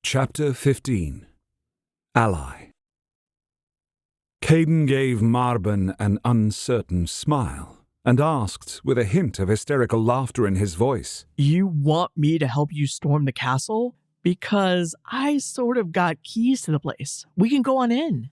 Chapter 15. Ally. Kaden gave Marbin an uncertain smile and asked, with a hint of hysterical laughter in his voice, "You want me to help you storm the castle? Because I sort of got keys to the place. We can go on in."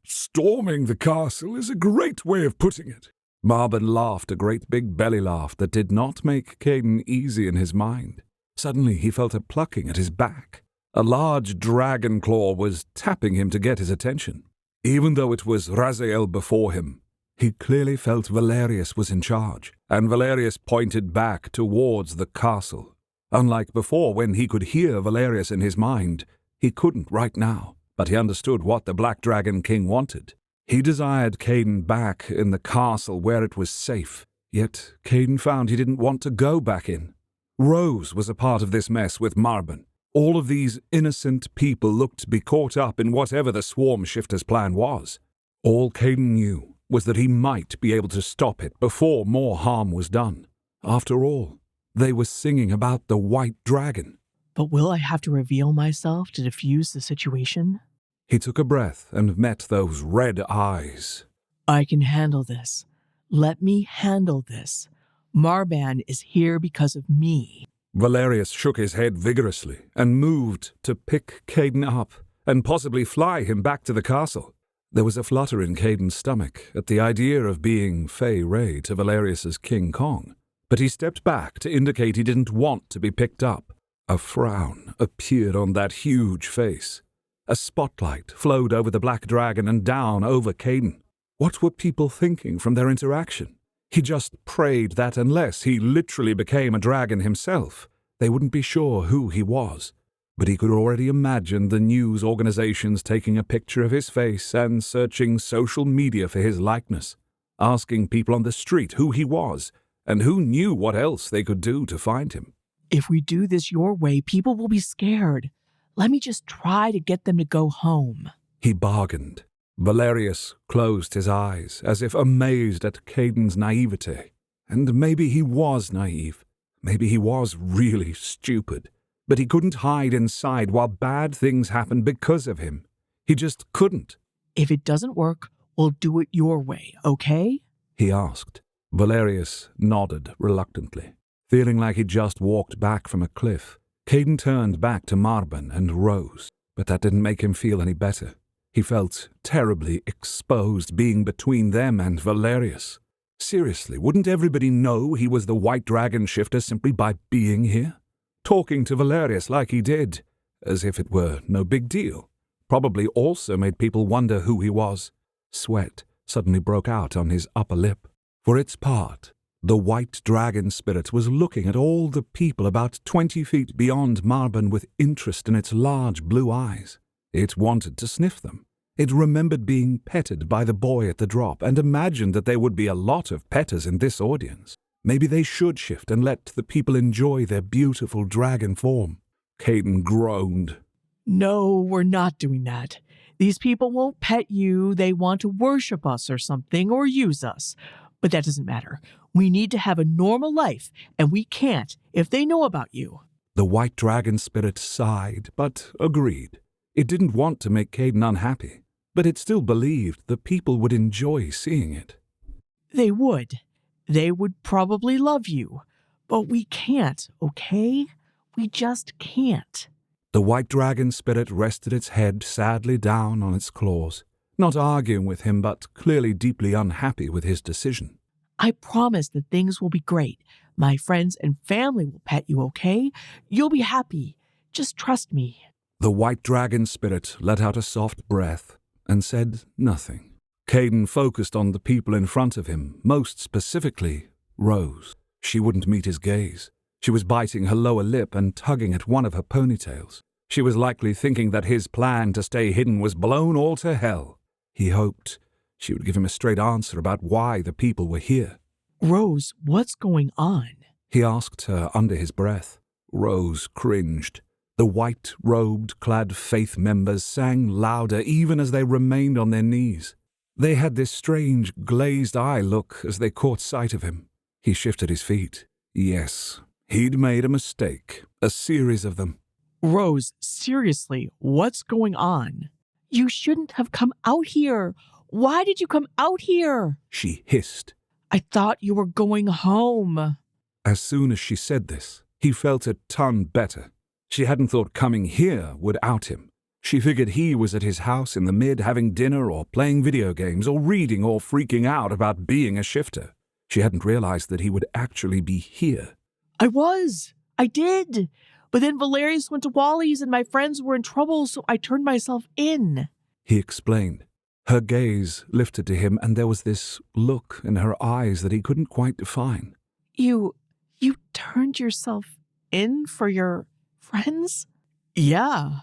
Storming the castle is a great way of putting it. Marbin laughed a great big belly laugh that did not make Kaden easy in his mind. Suddenly he felt a plucking at his back. A large dragon claw was tapping him to get his attention. Even though it was Raziel before him, he clearly felt Valerius was in charge, and Valerius pointed back towards the castle. Unlike before, when he could hear Valerius in his mind, he couldn't right now, but he understood what the Black Dragon King wanted. He desired Kaden back in the castle where it was safe, yet Kaden found he didn't want to go back in. Rose was a part of this mess with Marbin. All of these innocent people looked to be caught up in whatever the Swarm Shifter's plan was. All Kaden knew was that he might be able to stop it before more harm was done. After all, they were singing about the White Dragon. But will I have to reveal myself to defuse the situation? He took a breath and met those red eyes. I can handle this. Let me handle this. Marbin is here because of me. Valerius shook his head vigorously and moved to pick Kaden up and possibly fly him back to the castle. There was a flutter in Kaden's stomach at the idea of being Fey Ray to Valerius's King Kong, but he stepped back to indicate he didn't want to be picked up. A frown appeared on that huge face. A spotlight flowed over the Black Dragon and down over Kaden. What were people thinking from their interaction? He just prayed that unless he literally became a dragon himself, they wouldn't be sure who he was. But he could already imagine the news organizations taking a picture of his face and searching social media for his likeness, asking people on the street who he was, and who knew what else they could do to find him. If we do this your way, people will be scared. Let me just try to get them to go home. He bargained. Valerius closed his eyes, as if amazed at Kaden's naivete. And maybe he was naive. Maybe he was really stupid. But he couldn't hide inside while bad things happened because of him. He just couldn't. If it doesn't work, we'll do it your way, okay? He asked. Valerius nodded reluctantly. Feeling like he'd just walked back from a cliff, Kaden turned back to Marbin and Rose. But that didn't make him feel any better. He felt terribly exposed being between them and Valerius. Seriously, wouldn't everybody know he was the White Dragon Shifter simply by being here? Talking to Valerius like he did, as if it were no big deal, probably also made people wonder who he was. Sweat suddenly broke out on his upper lip. For its part, the White Dragon Spirit was looking at all the people about 20 feet beyond Marbin with interest in its large blue eyes. It wanted to sniff them. It remembered being petted by the boy at the drop and imagined that there would be a lot of petters in this audience. Maybe they should shift and let the people enjoy their beautiful dragon form. Kaden groaned. No, we're not doing that. These people won't pet you. They want to worship us or something, or use us. But that doesn't matter. We need to have a normal life, and we can't if they know about you. The White Dragon Spirit sighed, but agreed. It didn't want to make Kaden unhappy, but it still believed the people would enjoy seeing it. They would. They would probably love you. But we can't, okay? We just can't. The White Dragon Spirit rested its head sadly down on its claws, not arguing with him, but clearly deeply unhappy with his decision. I promise that things will be great. My friends and family will pet you, okay? You'll be happy. Just trust me. The White Dragon Spirit let out a soft breath and said nothing. Kaden focused on the people in front of him, most specifically Rose. She wouldn't meet his gaze. She was biting her lower lip and tugging at one of her ponytails. She was likely thinking that his plan to stay hidden was blown all to hell. He hoped she would give him a straight answer about why the people were here. Rose, what's going on? He asked her under his breath. Rose cringed. The white-robed, clad faith members sang louder even as they remained on their knees. They had this strange, glazed-eye look as they caught sight of him. He shifted his feet. Yes, He'd made a mistake, a series of them. Rose, seriously, what's going on? You shouldn't have come out here. Why did you come out here? She hissed. I thought you were going home. As soon as she said this, he felt a ton better. She hadn't thought coming here would out him. She figured he was at his house in the mid having dinner or playing video games or reading or freaking out about being a shifter. She hadn't realized that he would actually be here. I did. But then Valerius went to Wally's and my friends were in trouble, so I turned myself in. He explained. Her gaze lifted to him, and there was this look in her eyes that he couldn't quite define. You turned yourself in for your friends? Yeah.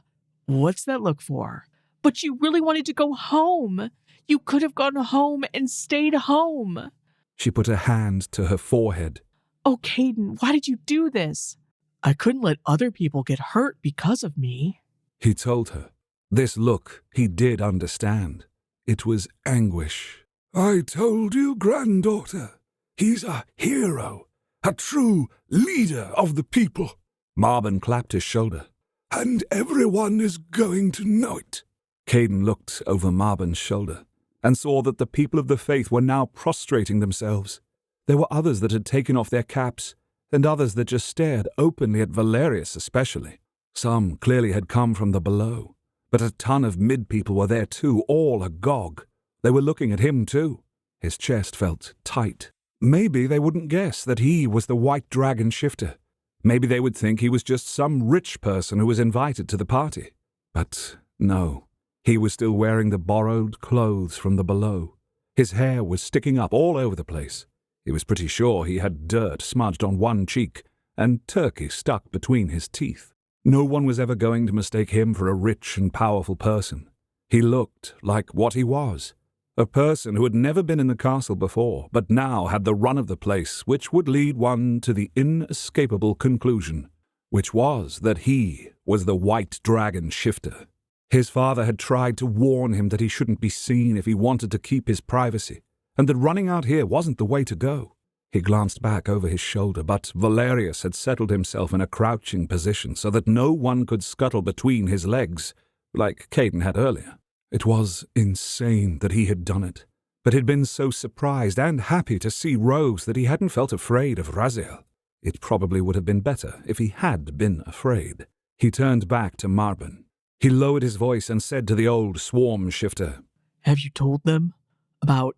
What's that look for? But you really wanted to go home. You could have gone home and stayed home. She put a hand to her forehead. Oh, Kaden, why did you do this? I couldn't let other people get hurt because of me. He told her. This look he did understand. It was anguish. I told you, granddaughter. He's a hero, a true leader of the people. Marbin clapped his shoulder. And everyone is going to know it. Kaden looked over Marbin's shoulder and saw that the people of the faith were now prostrating themselves. There were others that had taken off their caps, and others that just stared openly at Valerius especially. Some clearly had come from the below, but a ton of mid-people were there too, all agog. They were looking at him too. His chest felt tight. Maybe they wouldn't guess that he was the White Dragon shifter. Maybe they would think he was just some rich person who was invited to the party. But no, he was still wearing the borrowed clothes from the below. His hair was sticking up all over the place. He was pretty sure he had dirt smudged on one cheek and turkey stuck between his teeth. No one was ever going to mistake him for a rich and powerful person. He looked like what he was, a person who had never been in the castle before, but now had the run of the place, which would lead one to the inescapable conclusion, which was that he was the White Dragon shifter. His father had tried to warn him that he shouldn't be seen if he wanted to keep his privacy, and that running out here wasn't the way to go. He glanced back over his shoulder, but Valerius had settled himself in a crouching position so that no one could scuttle between his legs, like Kaden had earlier. It was insane that he had done it, but he'd been so surprised and happy to see Rose that he hadn't felt afraid of Raziel. It probably would have been better if he had been afraid. He turned back to Marbin. He lowered his voice and said to the old swarm shifter, Have you told them about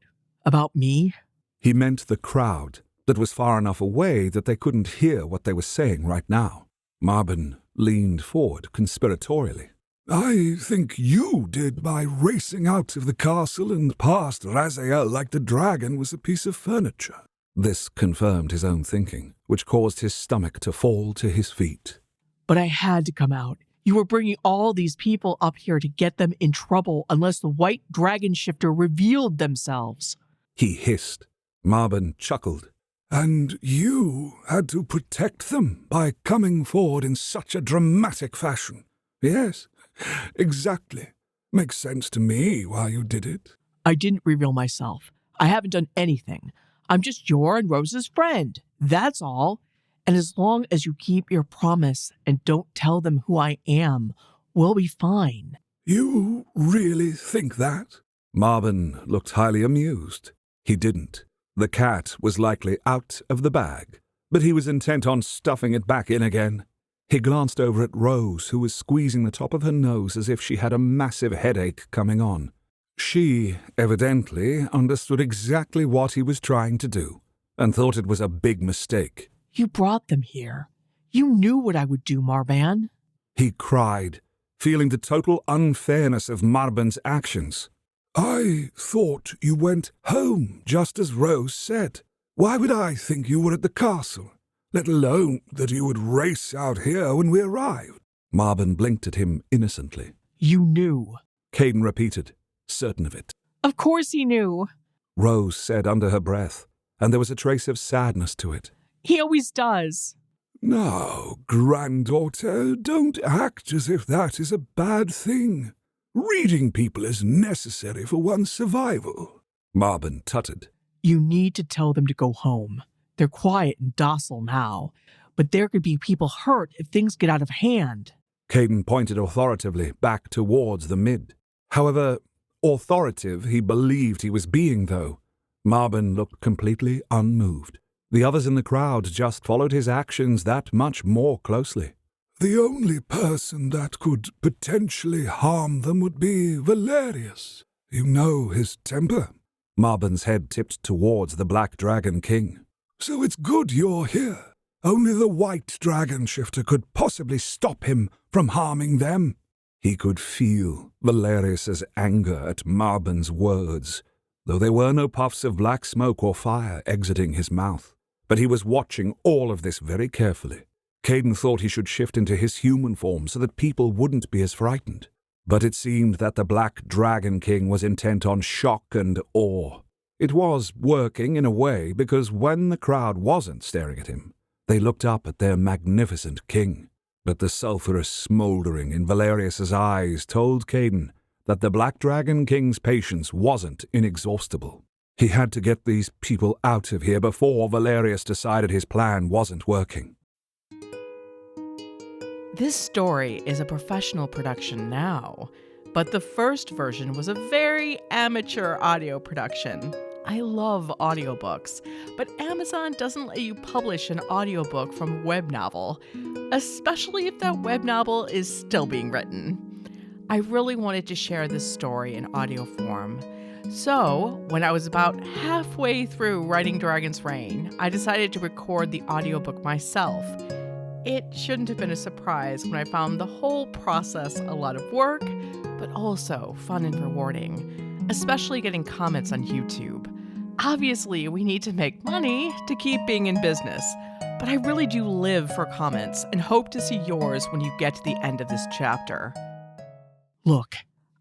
me? He meant the crowd that was far enough away that they couldn't hear what they were saying right now. Marbin leaned forward conspiratorially. I think you did by racing out of the castle and past Raziel like the dragon was a piece of furniture. This confirmed his own thinking, which caused his stomach to fall to his feet. But I had to come out. You were bringing all these people up here to get them in trouble unless the White Dragon shifter revealed themselves. He hissed. Marbin chuckled. And you had to protect them by coming forward in such a dramatic fashion. Yes, exactly. Makes sense to me why you did it. I didn't reveal myself. I haven't done anything. I'm just your and Rose's friend. That's all. And as long as you keep your promise and don't tell them who I am, we'll be fine. You really think that? Marbin looked highly amused. He didn't. The cat was likely out of the bag, but he was intent on stuffing it back in again. He glanced over at Rose, who was squeezing the top of her nose as if she had a massive headache coming on. She, evidently, understood exactly what he was trying to do, and thought it was a big mistake. You brought them here. You knew what I would do, Marbin. He cried, feeling the total unfairness of Marbin's actions. I thought you went home, just as Rose said. Why would I think you were at the castle, let alone that you would race out here when we arrived? Marbin blinked at him innocently. You knew. Kaden repeated, certain of it. Of course he knew. Rose said under her breath, and there was a trace of sadness to it. He always does. Now, granddaughter, don't act as if that is a bad thing. Reading people is necessary for one's survival. Marbin tutted. You need to tell them to go home. They're quiet and docile now, but there could be people hurt if things get out of hand. Kaden pointed authoritatively back towards the mid. However authoritative he believed he was being, though, Marbin looked completely unmoved. The others in the crowd just followed his actions that much more closely. The only person that could potentially harm them would be Valerius. You know his temper. Marbin's head tipped towards the Black Dragon King. So it's good you're here. Only the White Dragon Shifter could possibly stop him from harming them. He could feel Valerius's anger at Marbin's words, though there were no puffs of black smoke or fire exiting his mouth. But he was watching all of this very carefully. Kaden thought he should shift into his human form so that people wouldn't be as frightened. But it seemed that the Black Dragon King was intent on shock and awe. It was working in a way, because when the crowd wasn't staring at him, they looked up at their magnificent king. But the sulphurous smoldering in Valerius's eyes told Kaden that the Black Dragon King's patience wasn't inexhaustible. He had to get these people out of here before Valerius decided his plan wasn't working. This story is a professional production now, but the first version was a very amateur audio production. I love audiobooks, but Amazon doesn't let you publish an audiobook from a web novel, especially if that web novel is still being written. I really wanted to share this story in audio form. So, when I was about halfway through writing Dragon's Reign, I decided to record the audiobook myself. It shouldn't have been a surprise when I found the whole process a lot of work, but also fun and rewarding, especially getting comments on YouTube. Obviously, we need to make money to keep being in business, but I really do live for comments and hope to see yours when you get to the end of this chapter. Look,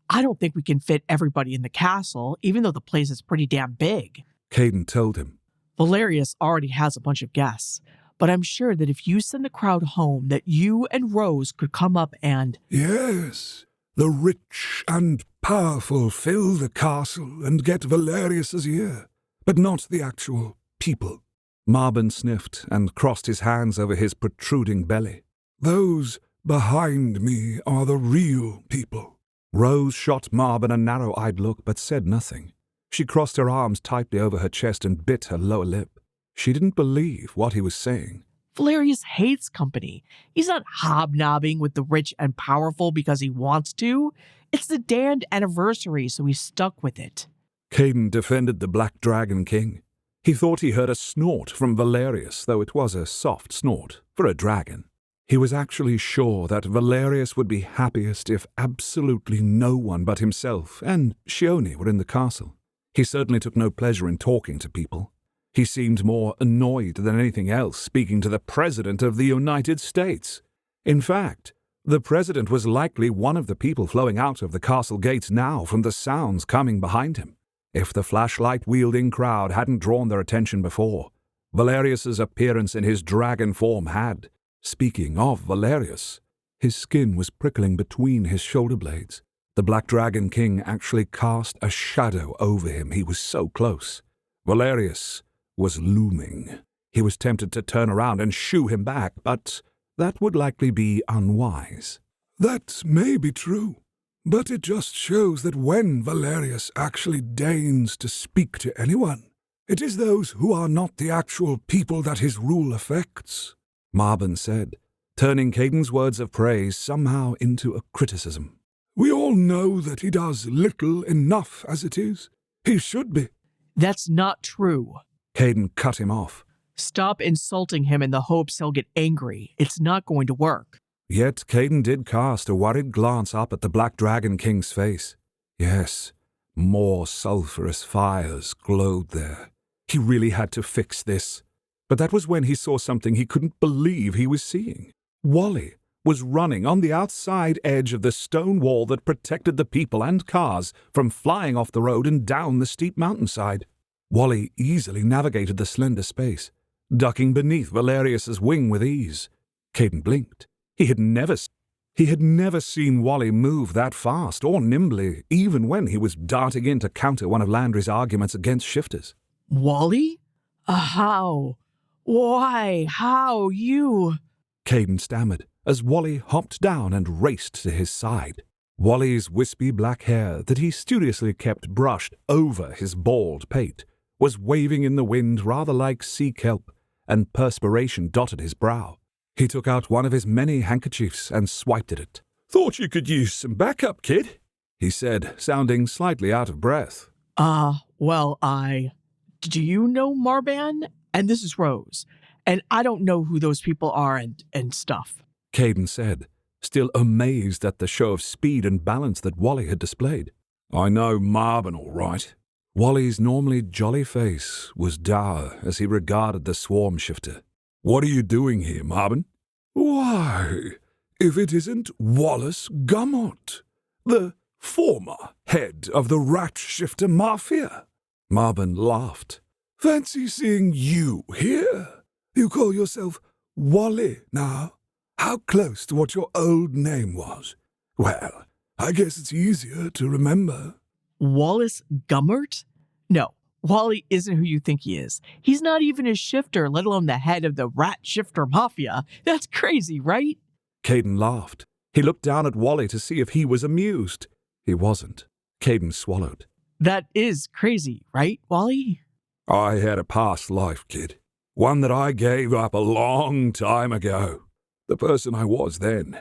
I don't think we can fit everybody in the castle, even though the place is pretty damn big. Kaden told him. Valerius already has a bunch of guests, but I'm sure that if you send the crowd home, that you and Rose could come up and... Yes, the rich and powerful fill the castle and get Valerius's ear, but not the actual people. Marbin sniffed and crossed his hands over his protruding belly. Those behind me are the real people. Rose shot Marbin a narrow-eyed look but said nothing. She crossed her arms tightly over her chest and bit her lower lip. She didn't believe what he was saying. Valerius hates company. He's not hobnobbing with the rich and powerful because he wants to. It's the damned anniversary, so he's stuck with it. Kaden defended the Black Dragon King. He thought he heard a snort from Valerius, though it was a soft snort for a dragon. He was actually sure that Valerius would be happiest if absolutely no one but himself and Shione were in the castle. He certainly took no pleasure in talking to people. He seemed more annoyed than anything else speaking to the President of the United States. In fact, the President was likely one of the people flowing out of the castle gates now from the sounds coming behind him. If the flashlight-wielding crowd hadn't drawn their attention before, Valerius's appearance in his dragon form had. Speaking of Valerius, his skin was prickling between his shoulder blades. The Black Dragon King actually cast a shadow over him. He was so close. Valerius was looming. He was tempted to turn around and shoo him back, but that would likely be unwise. That may be true, but it just shows that when Valerius actually deigns to speak to anyone, it is those who are not the actual people that his rule affects. Marbin said, turning Kaden's words of praise somehow into a criticism. We all know that he does little enough as it is. He should be. That's not true. Kaden cut him off. Stop insulting him in the hopes he'll get angry. It's not going to work. Yet Kaden did cast a worried glance up at the Black Dragon King's face. Yes, more sulphurous fires glowed there. He really had to fix this. But that was when he saw something he couldn't believe he was seeing. Wally was running on the outside edge of the stone wall that protected the people and cars from flying off the road and down the steep mountainside. Wally easily navigated the slender space, ducking beneath Valerius's wing with ease. Kaden blinked. He had never seen Wally move that fast or nimbly, even when he was darting in to counter one of Landry's arguments against shifters. Wally? How? Why? How? You? Kaden stammered as Wally hopped down and raced to his side. Wally's wispy black hair that he studiously kept brushed over his bald pate was waving in the wind rather like sea kelp, and perspiration dotted his brow. He took out one of his many handkerchiefs and swiped at it. Thought you could use some backup, kid, he said, sounding slightly out of breath. Do you know Marbin? And this is Rose. And I don't know who those people are and stuff. Kaden said, still amazed at the show of speed and balance that Wally had displayed. I know Marbin all right. Wally's normally jolly face was dour as he regarded the swarm shifter. What are you doing here, Marbin? Why, if it isn't Wallace Gummert, the former head of the Rat Shifter Mafia. Marbin laughed. Fancy seeing you here. You call yourself Wally now? How close to what your old name was. Well, I guess it's easier to remember. Wallace Gummert? No, Wally isn't who you think he is. He's not even a shifter, let alone the head of the Rat Shifter Mafia. That's crazy, right? Kaden laughed. He looked down at Wally to see if he was amused. He wasn't. Kaden swallowed. That is crazy, right, Wally? I had a past life, kid. One that I gave up a long time ago. The person I was then,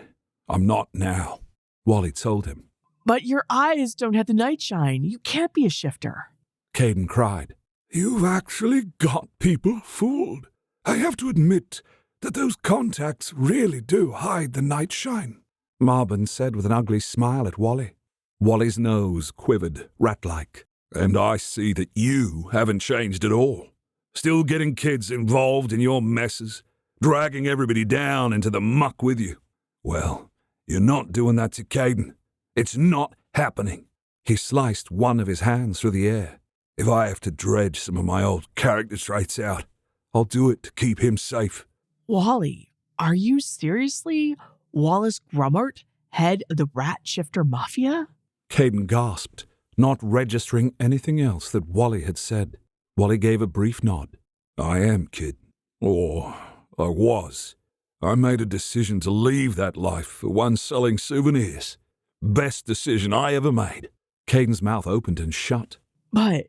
I'm not now, Wally told him. But your eyes don't have the night shine. You can't be a shifter. Kaden cried. You've actually got people fooled. I have to admit that those contacts really do hide the night shine, Marbin said with an ugly smile at Wally. Wally's nose quivered, rat-like. And I see that you haven't changed at all. Still getting kids involved in your messes, dragging everybody down into the muck with you. Well, you're not doing that to Kaden. It's not happening. He sliced one of his hands through the air. If I have to dredge some of my old character traits out, I'll do it to keep him safe. Wally, are you seriously Wallace Gummert, head of the Rat Shifter Mafia? Kaden gasped, not registering anything else that Wally had said. Wally gave a brief nod. I am, kid. Or I was. I made a decision to leave that life for one selling souvenirs. Best decision I ever made. Kaden's mouth opened and shut. But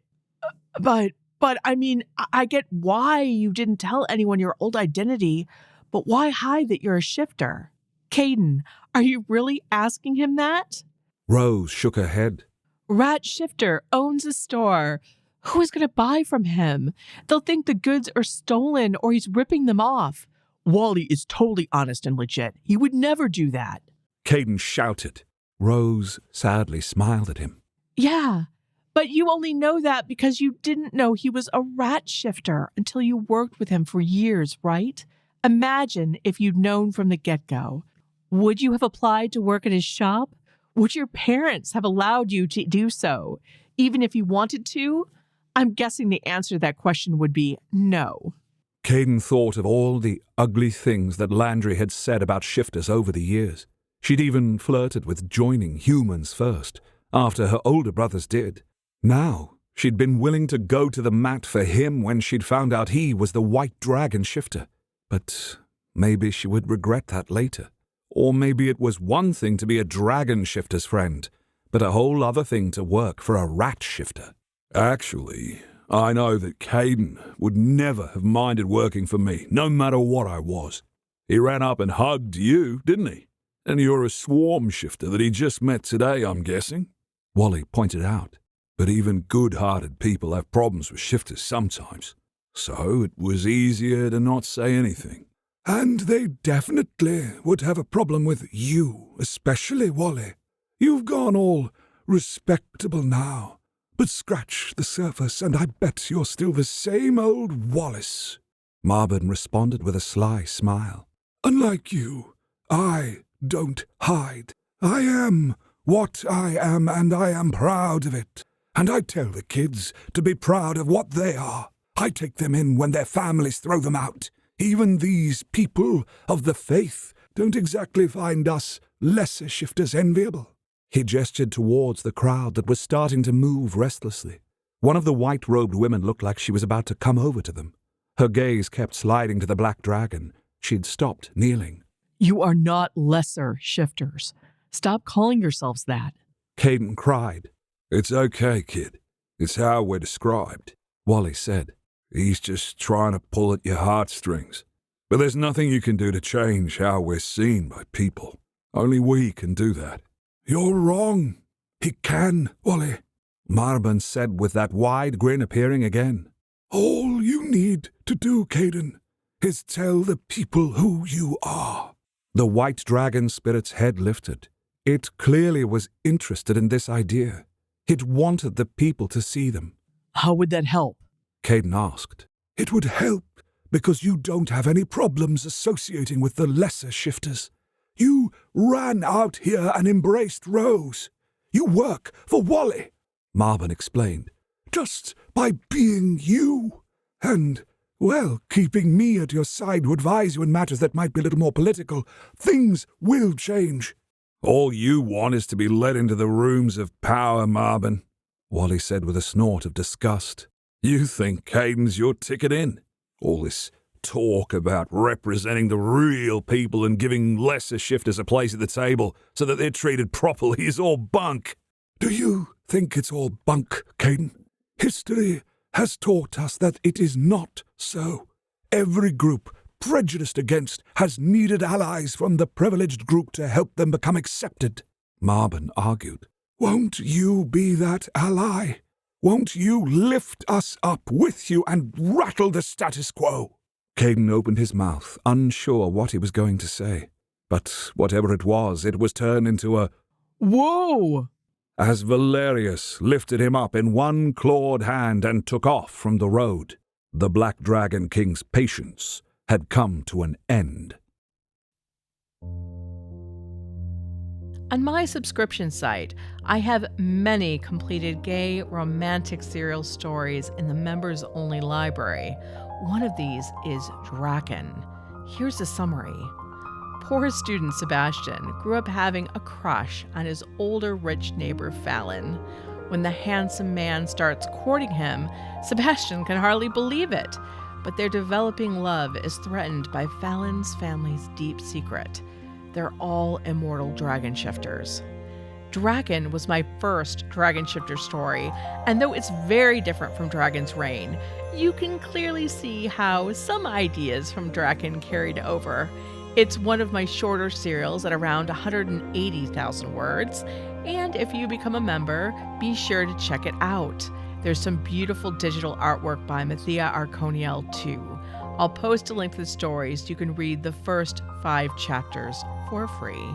I mean, I get why you didn't tell anyone your old identity, but why hide that you're a shifter? Kaden, are you really asking him that? Rose shook her head. Rat Shifter owns a store. Who is going to buy from him? They'll think the goods are stolen or he's ripping them off. Wally is totally honest and legit. He would never do that. Kaden shouted. Rose sadly smiled at him. Yeah, but you only know that because you didn't know he was a rat shifter until you worked with him for years, right? Imagine if you'd known from the get-go. Would you have applied to work at his shop? Would your parents have allowed you to do so, even if you wanted to? I'm guessing the answer to that question would be no. Kaden thought of all the ugly things that Landry had said about shifters over the years. She'd even flirted with joining humans first, after her older brothers did. Now, she'd been willing to go to the mat for him when she'd found out he was the White Dragon shifter. But maybe she would regret that later. Or maybe it was one thing to be a dragon shifter's friend, but a whole other thing to work for a rat shifter. Actually, I know that Kaden would never have minded working for me, no matter what I was. He ran up and hugged you, didn't he? And you're a swarm shifter that he just met today, I'm guessing? Wally pointed out. But even good-hearted people have problems with shifters sometimes. So it was easier to not say anything. And they definitely would have a problem with you, especially Wally. You've gone all respectable now. But scratch the surface and I bet you're still the same old Wallace. Marbin responded with a sly smile. Unlike you, I don't hide. I am what I am and I am proud of it. And I tell the kids to be proud of what they are. I take them in when their families throw them out. Even these people of the faith don't exactly find us lesser shifters enviable. He gestured towards the crowd that was starting to move restlessly. One of the white-robed women looked like she was about to come over to them. Her gaze kept sliding to the black dragon. She'd stopped kneeling. You are not lesser shifters. Stop calling yourselves that. Kaden cried. It's okay, kid. It's how we're described, Wally said. He's just trying to pull at your heartstrings. But there's nothing you can do to change how we're seen by people. Only we can do that. You're wrong. He can, Wally, Marbin said with that wide grin appearing again. All you need to do, Kaden, is tell the people who you are. The white dragon spirit's head lifted. It clearly was interested in this idea. It wanted the people to see them. How would that help? Kaden asked. It would help because you don't have any problems associating with the lesser shifters. You ran out here and embraced Rose. You work for Wally, Marbin explained. Just by being you. And, well, keeping me at your side to advise you in matters that might be a little more political, things will change. All you want is to be led into the rooms of power, Marbin, Wally said with a snort of disgust. You think Kaden's your ticket in? All this talk about representing the real people and giving lesser shifters a place at the table so that they're treated properly is all bunk. Do you think it's all bunk, Kaden? History has taught us that it is not so. Every group prejudiced against has needed allies from the privileged group to help them become accepted, Marbin argued. Won't you be that ally? Won't you lift us up with you and rattle the status quo? Kaden opened his mouth, unsure what he was going to say. But whatever it was turned into a "Whoa!" as Valerius lifted him up in one clawed hand and took off from the road. The Black Dragon King's patience had come to an end. On my subscription site, I have many completed gay romantic serial stories in the members-only library. One of these is Draken. Here's a summary. Poor student Sebastian grew up having a crush on his older rich neighbor Fallon. When the handsome man starts courting him, Sebastian can hardly believe it. But their developing love is threatened by Fallon's family's deep secret. They're all immortal dragon shifters. Draken was my first dragon shifter story, and though it's very different from Dragon's Reign, you can clearly see how some ideas from Draken carried over. It's one of my shorter serials at around 180,000 words, and if you become a member, be sure to check it out. There's some beautiful digital artwork by Mathia Arconiel too. I'll post a link to the stories so you can read the first 5 chapters for free.